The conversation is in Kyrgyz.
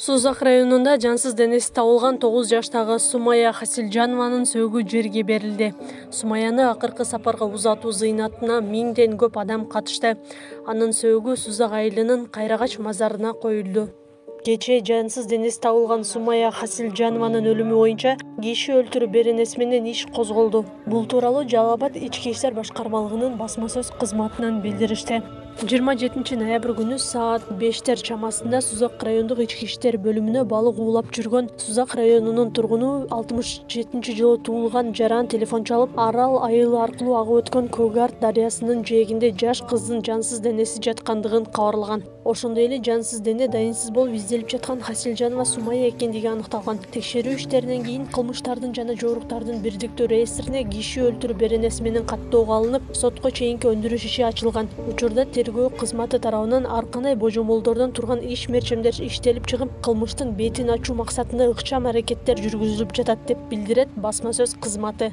Сузак районунда жансыз денеси табылган 9 жаштагы Сумая Хасилжанованын сөөгү жерге берилди. Сумаяны акыркы сапарга узатуу зыйнатына 1000ден көп адам катышты. Анын сөөгү Сузак айылынын Кайрагач мазарына коюлду. Кечээ жансыз денеси табылган Сумая Хасилжанованын өлүмү боюнча киши өлтүрүү беренеси менен иш козголду. Бул тууралуу Жалал Абад ички иштер башкармалыгынын басма сөз кызматынан билдиришти. 27 ноябрь күнү саат 5тер чамасында Сузак райондук ички иштер бөлүмүнө балык уулап жүргөн Сузак районунун тургуну 67-жылы туулган жаран телефон чалып, Арал айылы аркылуу агып өткөн Көгарт дарыясынын жээгинде жаш кыздын жансыз денеси жаткандыгын кабарлаган. Ошондой эле жансыз дене дайынсыз болуп изделип жаткан Хасилжанова Сумая экендиги аныкталган. Текшерүү иштеринен кийин кылмыштардын жана жоруктардын бирдиктүү реестрине киши өлтүрүү беренеси менен каттоого алынып, сотко чейинки өндүрүш иши ачылган. Учурда тергөө кызматы тарабынан ар кандай божомолдордон турган иш мерчемдер иштелип чыгып, кылмыштын бетин ачуу максатында ыкчам аракеттер жүргүзүлүп жатат деп билдирет басма сөз кызматы.